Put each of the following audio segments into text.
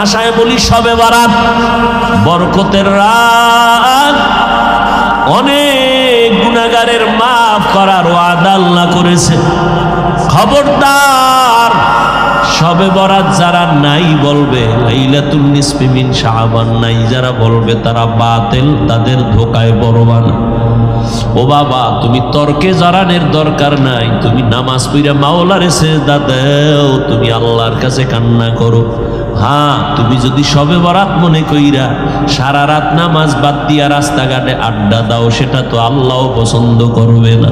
ভাষায় বলি শবে বরাত, বরকতের রাত। অনেক গুনাহগারের মাফ করার ওয়াদা আল্লাহ করেছে। খবরদার, শবে বরাত যারা নাই বলবে, লাইলাতুল নিসফি মিন শাবান নাই যারা বলবে, তারা বাতিল, তাদের ধোকায় পড়বা না। ও বাবা, তুমি তর্কে জড়ানোর দরকার নাই, তুমি নামাজ পড়া মাওলারে সিজদা দাও, তুমি আল্লাহর কাছে কান্না করো। হ্যাঁ, তুমি যদি শবে বরাত মনে কইরা সারা রাত নামাজ বাদ দিয়া রাস্তাঘাটে আড্ডা দাও, সেটা তো আল্লাহও পছন্দ করবে না,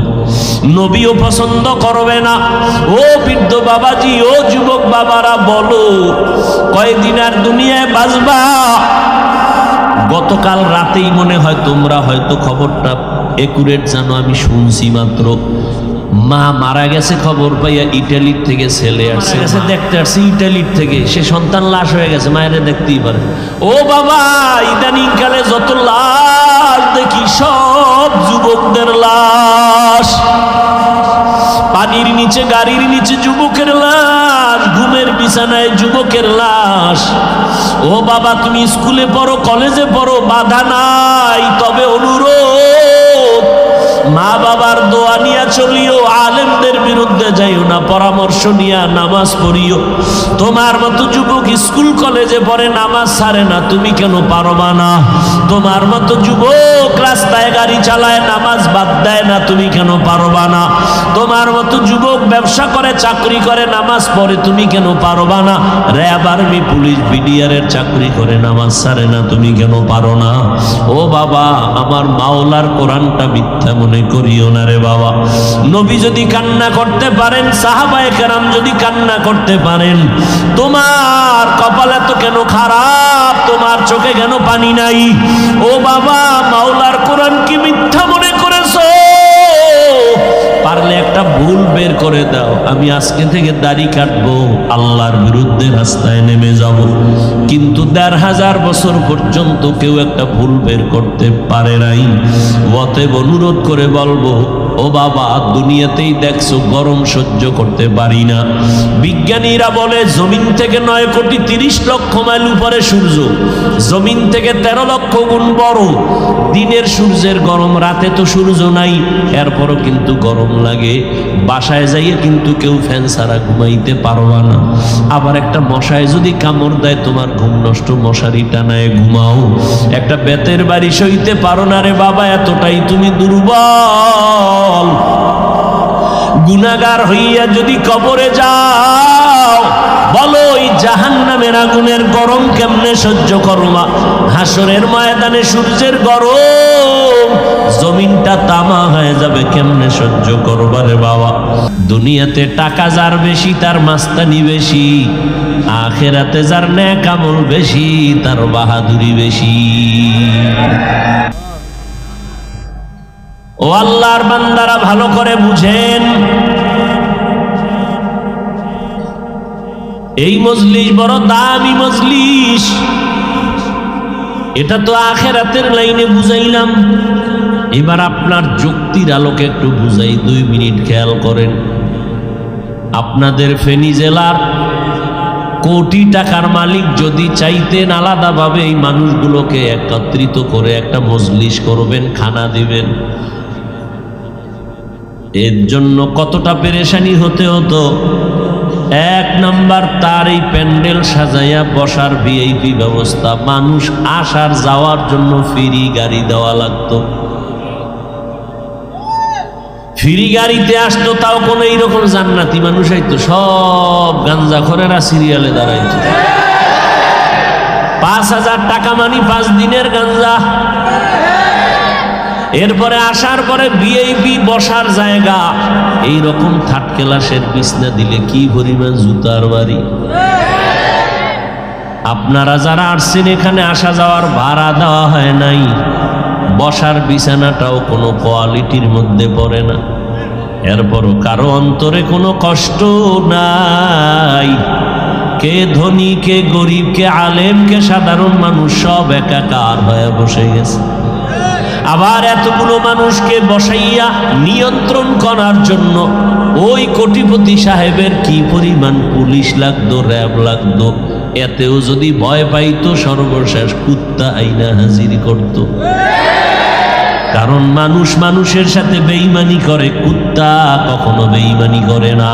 নবীও পছন্দ করবে না। ও বৃদ্ধ বাবাজি, ও যুবক বাবারা, বলো কয়দিন আর দুনিয়ায় বাঁচবা? গতকাল রাতেই মনে হয় তোমরা হয়তো খবরটা একুরেট জানো, আমি শুনছি মাত্র। মা মারা গেছে খবর পাইয়া ইটালির থেকে ছেলে আসছে, দেখতে আসছে ইটালির থেকে, সে সন্তান লাশ হয়ে গেছে, মায়ের দেখতেই পারে। ও বাবা, ইদানিং কালে যত লাশ দেখি সব যুবকদের লাশ, পানির নিচে গাড়ির নিচে যুবকের লাশ, ঘুমের বিছানায় যুবকের লাশ। ও বাবা, তুমি স্কুলে পড়ো, কলেজে পড়ো, বাধা নাই, তবে অনুরোধ, মা বাবার দোয়া নিয়া চলিও, আলেমদের বিরুদ্ধে যাইও না, পরামর্শ নিয়া নামাজ পড়িও। তোমার মতো যুবক স্কুল কলেজে পড়ে, নামাজ ছাড়ে না, তুমি কেন পারবা না? তোমার মতো যুবক রাস্তায় গাড়ি চালায়, নামাজ বাদ দেয় না, তুমি কেন পারবা না? তোমার মতো যুবক ব্যবসা করে, চাকরি করে, নামাজ পড়ে, তুমি কেন পারবা না? র্যাব, আর্মি, পুলিশ, বিডিআরের চাকরি করে, নামাজ ছাড়ে না, তুমি কেন পারো না? ও বাবা, আমার মাওলার কোরআনটা মিথ্যা মনে করিও না রে বাবা। নবী যদি কান্না করতে পারেন, সাহাবায়ে কেরাম যদি কান্না করতে পারেন, তোমার কপাল এত কেন খারাপ? তোমার চোখে কেন পানি নাই? ও বাবা, মাওলার কোরআন কি মিথ্যা মনে করেছো? পারলে একটা ভুল বের করে দাও, আমি আজকে থেকে দাড়ি কাটবো, আল্লাহর বিরুদ্ধে রাস্তায় নেমে যাব। কিন্তু ১৫০০ বছর পর্যন্ত কেউ একটা ভুল বের করতে পারে নাই। অতএব অনুরোধ করে বলবো, ও বাবা, দুনিয়াতেই দেখছো গরম সহ্য করতে পারি না। বিজ্ঞানীরা বলে জমিন থেকে ৯,৩০,০০,০০০ মাইল উপরে সূর্য, জমিন থেকে ১৩ লক্ষ গুণ বড়। দিনের সূর্যের গরম, রাতে তো সূর্য নাই, এরপরও কিন্তু গরম লাগে। বাসায় যাইয়ে কিন্তু কেউ ফ্যান ছাড়া ঘুমাইতে পারবা না। আবার একটা মশায় যদি কামড় দেয়, তোমার ঘুম নষ্ট, মশারি টানায় ঘুমাও। একটা বেতের বাড়ি সইতে পারো না রে বাবা, এতটাই তুমি দুর্বল। গুনাহগার হইয়া যদি কবরে যাও, বলো এই জাহান্নামের আগুনের গরম কেমনে সহ্য করবা? হাসরের ময়দানে সূর্যের গরম, জমিনটা তামা হয়ে যাবে, কেমনে সহ্য করবা রে বাবা? দুনিয়াতে টাকা যার বেশি, তার মাস্তানি বেশি। আখিরাতে যার নেক আমল বেশি, তার বাহাদুরি বেশি। ও আল্লাহর বান্দারা, ভালো করে বুঝেন, এই মজলিস বড় দামি মজলিস। এটা তো আখিরাতের লাইনে বুঝাইলাম, এবার আপনার যুক্তির আলোকে একটু বুঝাই, 2 মিনিট খেয়াল করেন। আপনাদের ফেনী জেলার কোটি টাকার মালিক যদি চাইতেন আলাদাভাবে এই মানুষগুলোকে একত্রিত করে একটা মজলিস করবেন, খানা দিবেন, এর জন্য কতটা পেরেশানি হতে হতো। 1 নাম্বার, তার এই প্যান্ডেল সাজাইয়া বসার ভিআইপি ব্যবস্থা, মানুষ আসার যাওয়ার জন্য ফ্রি গাড়ি দেওয়া লাগতো। ফ্রি গাড়িতে আসতো, তাও কোনো এইরকম জান্নাতি মানুষ আইতো, সব গাঞ্জাখোরেরা সিরিয়ালে দাঁড়াইতো। ৫,০০০ টাকা মানি 5 দিনের গাঞ্জা। এরপরে আসার পরে ভিআইপি বসার জায়গা, এইরকম 3rd ক্লাসের বিছনা দিলে কি পরিমাণ জুতার বাড়ি। আপনারা যারা আসছেন, এখানে আসা যাওয়ার ভাড়া দেওয়া হয় নাই, বসার বিছানাটাও কোনো কোয়ালিটির মধ্যে পড়ে না। এরপরও কারো অন্তরে কোনো কষ্ট নাই। কে ধনী, কে গরিব, কে আলেম, কে সাধারণ মানুষ, সব একাকার হয়ে বসে গেছে। আবার এতগুলো মানুষকে বসাইয়া নিয়ন্ত্রণ করার জন্য ওই কোটিপতি সাহেবের কি পরিমাণ পুলিশ লাগতো, র্যাব লাগতো। এতেও যদি ভয় পাইতো সর্বশেষ কুত্তা আইনা হাজির করত। কারণ মানুষ মানুষের সাথে বেঈমানি করে, কুত্তা কখনো বেঈমানি করে না।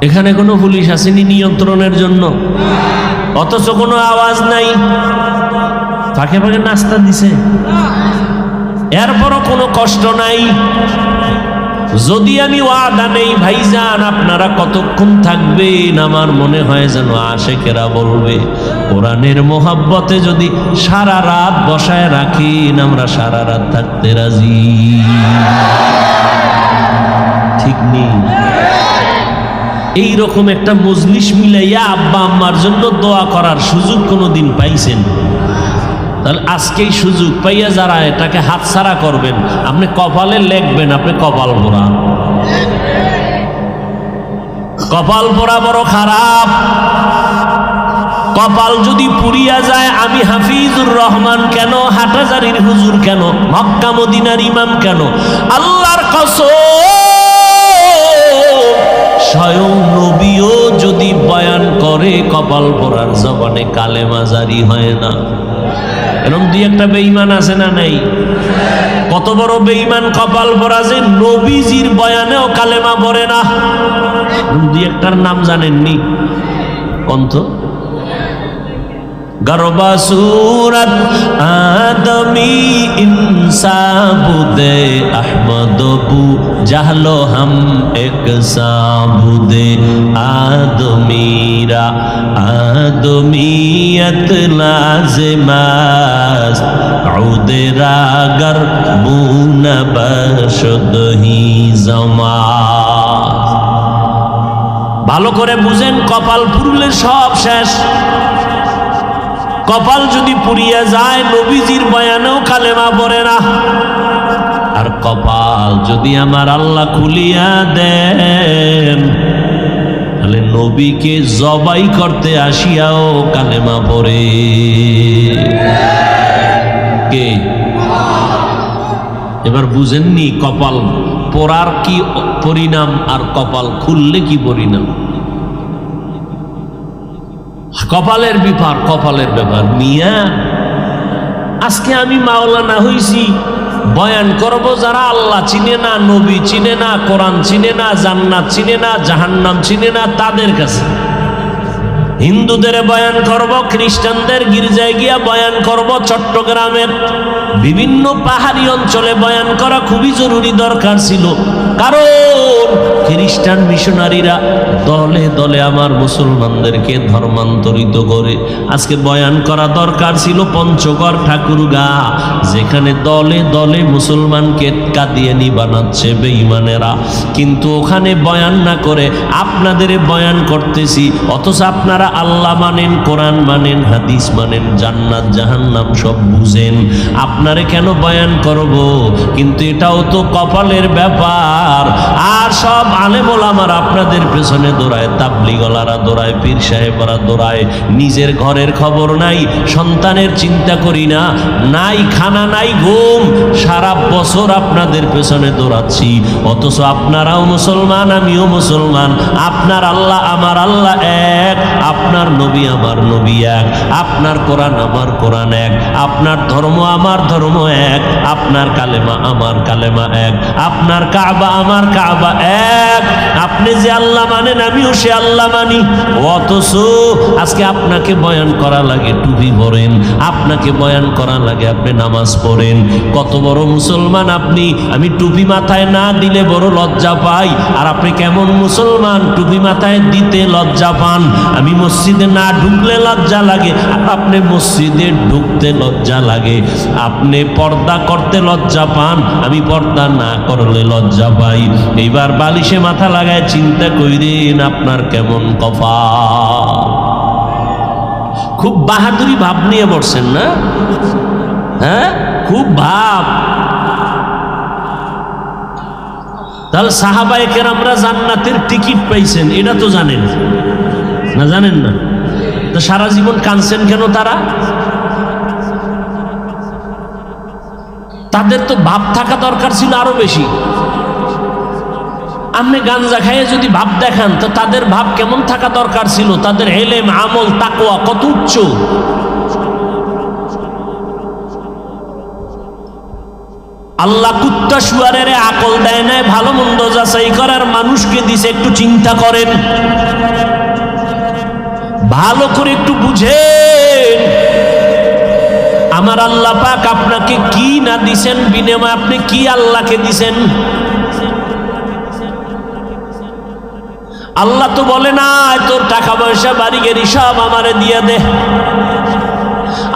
এখানে কোনো পুলিশ আসেনি নিয়ন্ত্রণের জন্য, অথচ কোনো আওয়াজ নাই, ফাঁকে ফাঁকে নাস্তা দিছে, এরপরও কোনো কষ্ট নাই। যদি আমি ওয়াদা নেই ভাইজান আপনারা কতক্ষণ থাকবেন, আমার মনে হয় যেন আশেকেরা বলবে কোরআনের মোহাব্বতে যদি সারা রাত বসায় রাখেন আমরা সারা রাত থাকতে রাজি। ঠিক নেই? এইরকম একটা মজলিস মিলাইয়া আব্বা আম্মার জন্য দোয়া করার সুযোগ কোনোদিন পাইছেন? তাহলে আজকেই সুযোগ পাইয়া যারা এটাকে হাতছাড়া করবেন, আপনি কপালে লেখবেন আপনি কপাল পোড়া। কপাল পোড়া বড় খারাপ। কপাল যদি পুড়িয়া যায়, আমি হাফিজুর রহমান কেন, হাটহাজারীর হুজুর কেন, মক্কা মদিনার ইমাম কেন, আল্লাহর কসম স্বয়ং নবীও যদি বয়ান করে কপাল পোড়ার জবানে কালেমা জারি হয় না। এরকম দুই একটা বেঈমান আছে না নাই? কত বড় বেঈমান কপাল পোড়া যে নবীজির বয়ানেও কালেমা পড়ে না। দুই একটার নাম জানেননি? কন্ত গরবা সুরত আদমি ইনসাবুদে আহমদবু জাহলো হাম এক সাবুদে আদমিরা আদমিয়ত লাজমাস উদেরা গর মুনা বশদহি জমা। ভালো করে বুঝেন, কপাল পুরলে সব শেষ। কপাল যদি পুড়িয়া যায় নবীজির বয়ানেও কালেমা পড়ে না। আর কপাল যদি আমার আল্লাহ খুলিয়া দেন তাহলে নবীকে জবাই করতে আসিয়াও কালেমা পড়ে। কে? এবার বুঝেননি কপাল পোড়ার কি পরিণাম আর কপাল খুললে কি পরিণাম? কপালের ব্যাপার, কপালের ব্যাপার মিয়া। আজকে আমি মাওলানা হইছি, বয়ান করব যারা আল্লাহ চিনে না, নবী চিনে না, কোরআন চিনে না, জান্নাত চিনে না, জাহান্নাম চিনে না, তাদের কাছে। হিন্দুদের বয়ান করব, খ্রিস্টানদের গির্জায় গিয়া বয়ান করব, চট্টগ্রামের বিভিন্ন পাহাড়ি অঞ্চলে বয়ান করা খুবই জরুরি দরকার ছিল। কারণ খ্রিস্টান মিশনারিরা দলে দলে আমার মুসলমানদেরকে ধর্মান্তরিত করে। আজকে বয়ান করা দরকার ছিল পঞ্চগড় ঠাকুরগাঁ, যেখানে দলে দলে মুসলমানকে কাদিয়ানি বানাচ্ছে বেঈমানেরা। কিন্তু ওখানে বয়ান না করে আপনাদের বয়ান করতেছি, অথচ আপনারা আল্লাহ মানেন, কোরআন মানেন, হাদিস মানেন, জান্নাত জাহান্নাম সব বুঝেন, আপনারে কেন বয়ান করব? কিন্তু এটাও তো কপালের ব্যাপার। আর সব আলেম ওলামারা আপনাদের পেছনে দৌড়ায়, তাবলিগলারা দৌড়ায়, পীর সাহেবরা দৌড়ায়, নিজের ঘরের খবর নাই, সন্তানের চিন্তা করি না, নাই খানা নাই ঘুম, সারা বছর আপনাদের পেছনে দৌড়াচ্ছি। অথচ আপনারাও মুসলমান, আমিও মুসলমান, আপনার আল্লাহ আমার আল্লাহ এক, আপনার নবী আমার নবী এক, আপনার কোরআন আমার কোরআন এক, আপনার ধর্ম আমার ধর্ম এক, আপনার কালেমা আমার কালেমা এক, আপনার কাবা আমার কাবা এক। আপনি যে আল্লাহ মানেন আমিও সে আল্লাহ মানি। অথচ আজকে আপনাকে বয়ান করা লাগে টুপি পরেন, আপনাকে বয়ান করা লাগে আপনি নামাজ পড়েন। কত বড় মুসলমান আপনি! আমি টুপি মাথায় না দিলে বড় লজ্জা পাই। আর আপনি কেমন মুসলমান, টুপি মাথায় দিতে লজ্জা পান? আমি মসজিদে না ঢুকলে লজ্জা লাগে, আপনি মসজিদে ঢুকতে লজ্জা লাগে। আপনি পর্দা করতে লজ্জা পান, আমি পর্দা না করলে লজ্জা পাই। এইবার বালিশে মাথা লাগায় চিন্তা কইরেন আপনার কেমন কপাল। খুব বাহাদুরি ভাব নিয়ে বসছেন না? হ্যাঁ, খুব ভাব। তাহলে সাহাবায়ে কেরামরা জান্নাতের টিকিট পাইছেন, এটা তো জানেন না? জানেন না তো সারা জীবন কাঁদছেন কেন তারা? তাদের তো ভাব থাকা দরকার ছিল আরো বেশি। আপনি গাঞ্জা খাইয়ে যদি ভাব দেখান তো তাদের ভাব কেমন থাকা দরকার ছিল, তাদের ইলম আমল তাকওয়া কত উচ্চ। আল্লাহ কুত্তা শুয়ারের আকল দেয় নাই, ভালো মন্দ যাচাই করার মানুষকে দিছে। একটু চিন্তা করেন, ভালো করে একটু বুঝেন আমার আল্লাহ পাক আপনাকে কি না দিছেন, বিনিময়ে আপনি কি আল্লাহকে দিছেন। আল্লাহ তো বলে না তোর টাকা পয়সা বাড়ি গাড়ি সব আমারে দিয়ে দে।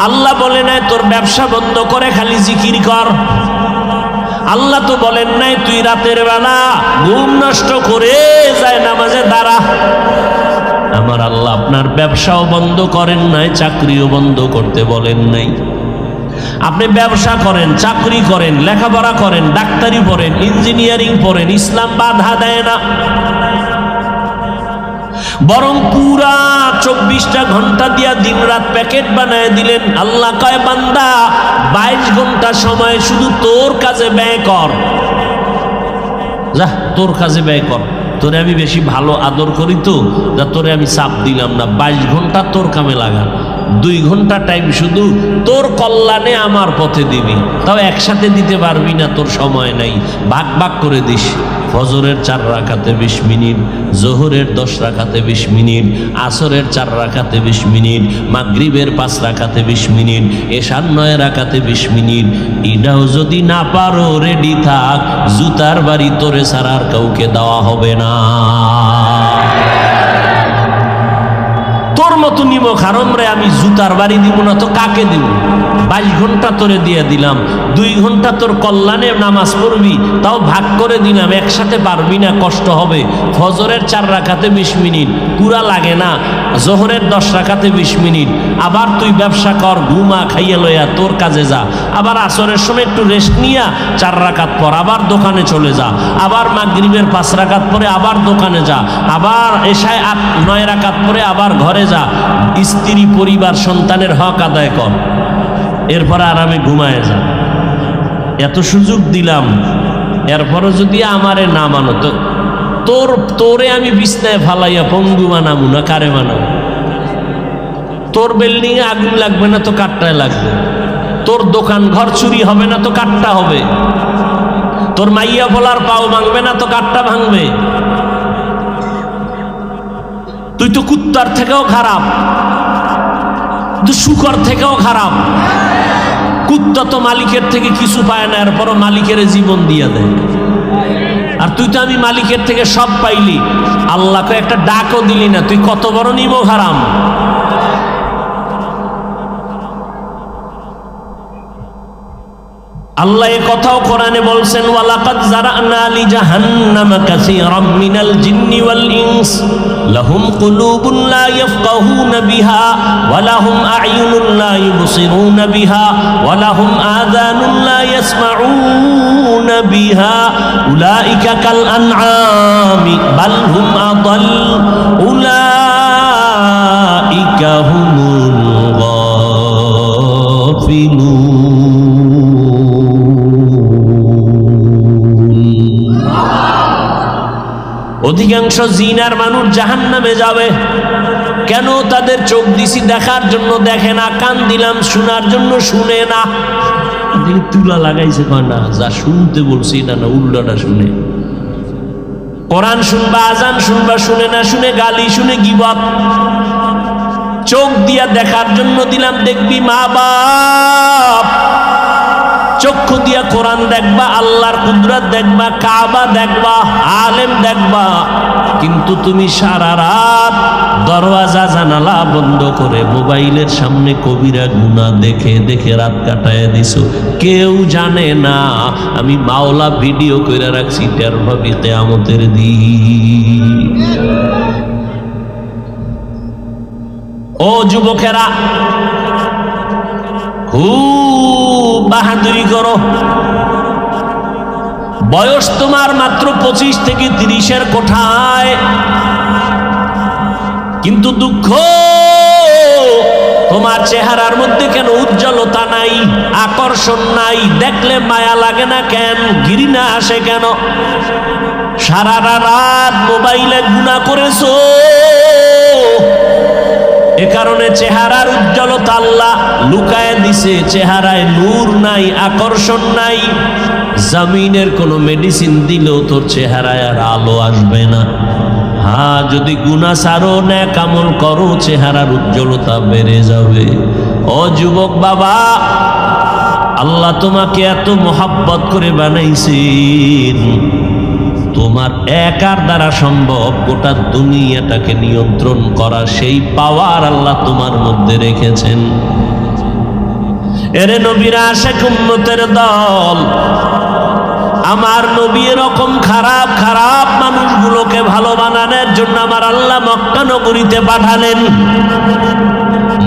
আল্লাহ বলে নাই তোর ব্যবসা বন্ধ করে খালি জিকির কর। আল্লাহ তো বলেন নাই তুই রাতের বেলা ঘুম নষ্ট করে যায় নামাজে দাঁড়া। আমার আল্লাহ আপনার ব্যবসাও বন্ধ করেন নাই, চাকরিও বন্ধ করতে বলেন নাই। আপনি ব্যবসা করেন, চাকরি করেন, লেখাপড়া করেন, ডাক্তারি পড়েন, ইঞ্জিনিয়ারিং পড়েন, ইসলাম বাধা দেয় না। বরং পুরা 24টা ঘন্টা দিয়া দিন রাত প্যাকেট বানায় দিলেন। আল্লাহ কয় বান্দা 22 ঘন্টা সময় শুধু তোর কাজে ব্যয় কর, যা তোর কাজে ব্যয় কর। তোরে আমি বেশি ভালো আদর করি তো যা তোরে আমি চাপ দিলাম না, 22 ঘন্টা তোর কামে লাগা, 2 ঘন্টা টাইম শুধু তোর কল্যাণে আমার পথে দিবি। তাও একসাথে দিতে পারবি না, তোর সময় নাই, ভাগ ভাগ করে দিস। ফজরের 4 রাকাতে 20 মিনিট, জোহরের 10 রাকাতে 20 মিনিট, আসরের 4 রাকাতে 20 মিনিট, মাগরিবের 5 রাকাতে 20 মিনিট, এশার 9 রাকাতে 20 মিনিট। এটাও যদি না পারো রেডি থাক, জুতার বাড়ি তোরে ছাড়ার কাউকে দেওয়া হবে না। তোর মতো নিমক হারাম রে আমি জুতার বাড়ি দিব না তো কাকে দিব? 22 ঘন্টা তোরে দিয়ে দিলাম, 2 ঘন্টা তোর কল্যাণে নামাজ পড়বি, তাও ভাগ করে দিলাম, একসাথে পারবি না, কষ্ট হবে। ফজরের 4 রাকাতে 20 মিনিট পুরা লাগে না, জোহরের 10 রাকাতে 20 মিনিট। আবার তুই ব্যবসা কর, ঘুমা খাইয়া লইয়া তোর কাজে যা। আবার আসরের সময় একটু রেস্ট নিয়া 4 রাকাত পর আবার দোকানে চলে যা। আবার মাগরিবের 5 রাকাত পরে আবার দোকানে যা। আবার এশায় 9 রাকাত পরে আবার ঘরে যা। স্ত্রী, পরিবার, সন্তানের হক আদায় কর, এরপরে আরামে ঘুমায় যা। এত সুযোগ দিলাম, এরপরে যদি আমারে না মানো তো তোরে আমি বিছনায় ফালাইয়া পঙ্গু বানাবো না কারে বানাবো? তোর বিল্ডিং এ আগুন লাগবে না তো কাঠটায় লাগবে, তোর দোকান ঘর চুরি হবে না তো কাঠটা হবে, তোর মাইয়া বলার পাও ভাঙবে না তো কাঠটা ভাঙবে। তুই তো কুত্তার থেকেও খারাপ, তুই শুকর থেকেও খারাপ। কুত্তা তো মালিকের থেকে কিছু পায় না, এরপরও মালিকের জীবন দিয়ে দেয়। আর তুই তো আমি মালিকের থেকে সব পাইলি, আল্লাহকে একটা ডাকও দিলি না, তুই কত বড় নিমক হারাম। আল্লাহ এ কথাও কোরআনে বলছেন, ওয়ালাকাদ জারানা লি জাহান্নামা কাসীরাম মিনাল জিন্নি ওয়াল ইনস লাহুম কুলুবুন লা ইয়াফকাহুনা বিহা ওয়া লাহুম আ'য়ুনুন লা ইউবসিরুনা বিহা ওয়া লাহুম আযানুন লা ইয়াসমাউনা বিহা উলাইকা কাল আনআমি বাল হুম আদাল উলাইকা হুমুল গাফিলুন। অধিকাংশ জিনার মানুষ জাহান্নামে যাবে। কেন? তাদের চোখ দিছি দেখার জন্য দেখে না, কান দিলাম শোনার জন্য শুনে না। তুলা লাগাইছে না, যা শুনতে বলছি না না উল্টাটা শুনে। কোরআন শুনবা, আজান শুনবা, শুনে না, শুনে গালি, শুনে গীবত। চোখ দিয়া দেখার জন্য দিলাম, দেখবি মা বাপ। চক্ষু দিয়া কোরআন দেখবা, আল্লাহর কুদরত দেখবা, কাবা দেখবা, আলেম দেখবা। কিন্তু তুমি সারা রাত দরওয়াজা জানালা বন্ধ করে মোবাইলের সামনে কবিরা গুনাহ দেখে দেখে রাত কাটায় দিছো। কেউ জানে না আমি মাওলা ভিডিও করে রাখছি, টের পাবি কিয়ামতের দিন। ও যুবকেরা, খুব বাহাদুরি করো। বয়স তোমার মাত্র 25 থেকে 30-এর কোঠায়, কিন্তু দুঃখ তোমার চেহারার মধ্যে কেন উজ্জ্বলতা নাই, আকর্ষণ নাই, দেখলে মায়া লাগে না কেন, ঘৃণা আসে কেন? সারা রাত মোবাইলে গুনাহ করেছো, এ কারণে চেহারার উজ্জ্বলতা আল্লাহ লুকায় দিছে, চেহারায় নূর নাই, আকর্ষণ নাই। জমিনের কোনো মেডিসিন দিলেও তোর চেহারায় আর আলো আসবে না। হ্যাঁ, যদি গুনাহ ছাড়ো, নেক আমল করো, চেহারার উজ্জ্বলতা বেড়ে যাবে। ও যুবক বাবা, আল্লাহ তোমাকে এত মোহাব্বত করে বানাইছেন, তোমার একার দ্বারা সম্ভব গোটা দুনিয়াটাকে নিয়ন্ত্রণ করা, সেই পাওয়ার আল্লাহ তোমার মধ্যে রেখেছেন। এরে নবীরা আশিক উম্মতের দল, আমার নবী এরকম খারাপ খারাপ মানুষগুলোকে ভালো বানানোর জন্য আমার আল্লাহ মক্কা নগরীতে পাঠালেন।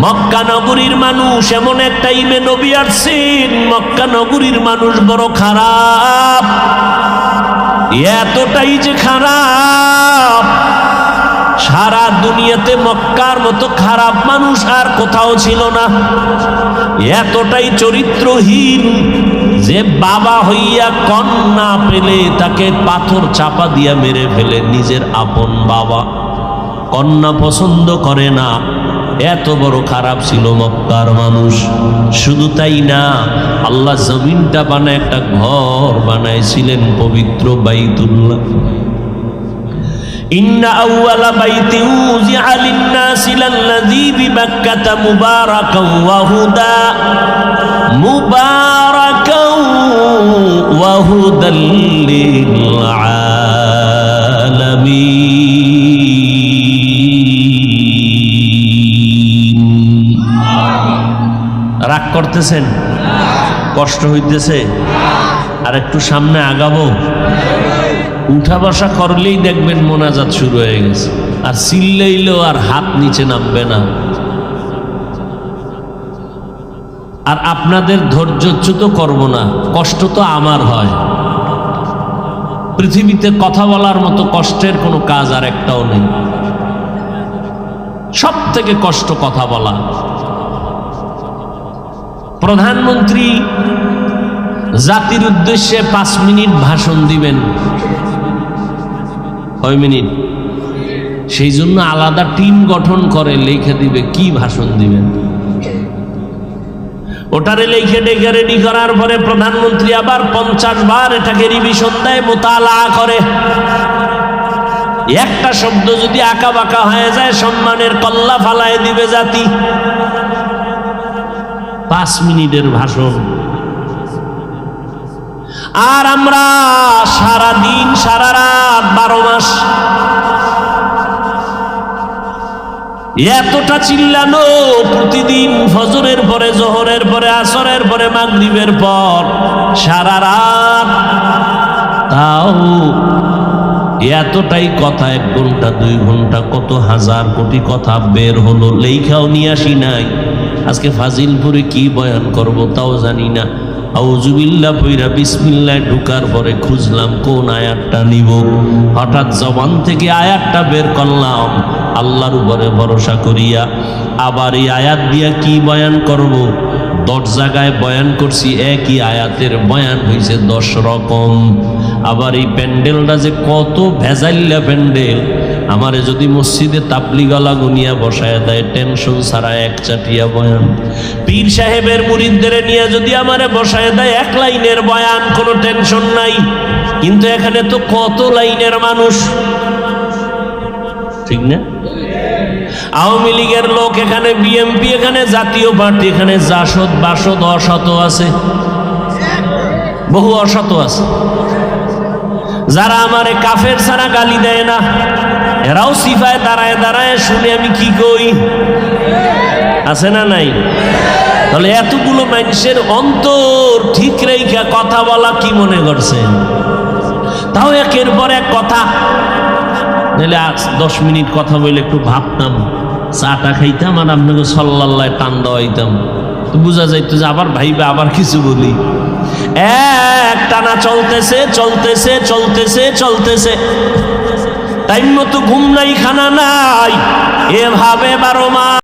মক্কা নগরীর মানুষ এমন এক টাইমে নবী আসছেন, মক্কা নগরীর মানুষ বড় খারাপ, এতটাই যে খারাপ, সারা দুনিয়াতে মক্কার মতো খারাপ মানুষ আর কোথাও ছিল না। এতটাই চরিত্রহীন যে বাবা হইয়া কন্যা পেলে তাকে পাথর চাপা দিয়া মেরে ফেলে, নিজের আপন বাবা, কন্যা পছন্দ করে না, এত বড় খারাপ ছিল মক্কার মানুষ। শুধু তাই না, আল্লাহ জমিনটা বানায় একটা ঘর বানাইছিলেন, পবিত্র বাইতুল্লাহ। ইন্না আউওয়ালা বাইতিন উযিআ লিন-নাসি লাল্লাযী বিবাক্কাতা মুবারাকান ওয়া হুদা, মুবারাকান ওয়া হুদাল লিল আলামিন। রাগ করতেছেন? কষ্ট হইতেছে? আর একটু সামনে আগাবো? উঠা বসা করলেই দেখবেন মোনাজাত শুরু হয়ে গেছে, আর চিল্লাইলেও আর হাত নিচে নামবে না। আর আপনাদের ধৈর্যচ্যুত করব না, কষ্ট তো আমার হয়। পৃথিবীতে কথা বলার মতো কষ্টের কোনো কাজ আর একটাও নেই। সব থেকে কষ্ট কথা বলা। প্রধানমন্ত্রী জাতির উদ্দেশ্যে 5 মিনিট ভাষণ দিবেন। কয় মিনিট? সেই জন্য আলাদা টিম গঠন করে লিখে দিবে কি ভাষণ দিবেন। ওটারে লিখে ডেকে রেডি করার পরে প্রধানমন্ত্রী আবার 50 বার এটাকে রিভিশন দেয়, মোতালা করে। একটা শব্দ যদি আঁকা বাঁকা হয়ে যায়, সম্মানের কল্লা ফালায় দিবে জাতি। 5 মিনিটের ভাষণ। আর আমরা সারা দিন সারা রাত 12 মাস এতটা চিল্লানো, প্রতিদিন ফজরের পরে, জোহরের পরে, আসরের পরে, মাগরিবের পর সারা রাত, তাও এতটাই কথা, 1 ঘন্টা 2 ঘন্টা কত হাজার কোটি কথা বের হলো, লেখাও নিয়ে আসি নাই। আজকে ফাজিলপুরে কি বয়ান করব তাও জানি না। আউযুবিল্লাহ পইরা বিসমিল্লাহ ঢুকার পরে খুঁজলাম কোন আয়াতটা নিব, হঠাৎ জবান থেকে আয়াতটা বের করলাম, আল্লাহর উপরে ভরসা করিয়া। আবার এই আয়াত দিয়া কি বয়ান করব? 10 জায়গায় বয়ান করছি, একই আয়াতের বয়ান হয়েছে 10 রকম। আবার এই প্যান্ডেলটা যে কত ভেজাইল্লা প্যান্ডেল, আমারে যদি মসজিদে তাবলিগলা গুনিয়া বসায় দেয়, টেনশন ছাড়া 1 চাটিয়া বয়ান। পীর সাহেবের মুরিদদের নিয়ে যদি আমারে বসায় দেয় 1 লাইনের বয়ান, কোনো টেনশন নাই। কিন্তু এখানে তো কত লাইনের মানুষ, ঠিক না? আওয়ামী লীগের লোক এখানে, বিএনপি এখানে, জাতীয় পার্টি এখানে, জাসদ বাসদ অসত আছে, বহু অসত আছে। যারা আমারে কাফের ছাড়া গালি দেয় না, এরাও সিফায় দাঁড়ায় দাঁড়ায় শুনে আমি কি কই, আছে না নাই? তাহলে এতগুলো মানুষের অন্তর ঠিক রেখা কথা বলা কি মনে করছেন? তাও একের পর এক কথা। নাহলে 10 মিনিট কথা বলে একটু ভাবতাম, চাটা খাইতাম, আর আপনাকে সাল্লাল্লাহ টান দেওয়াইতাম, তো বোঝা যাইতো যে আবার ভাইবা আবার কিছু বলি। এক টানা চলতেছে চলতেছে চলতেছে চলতেছে, টাইম মতো ঘুম নাই, খানা নাই, এভাবে 12 মাস।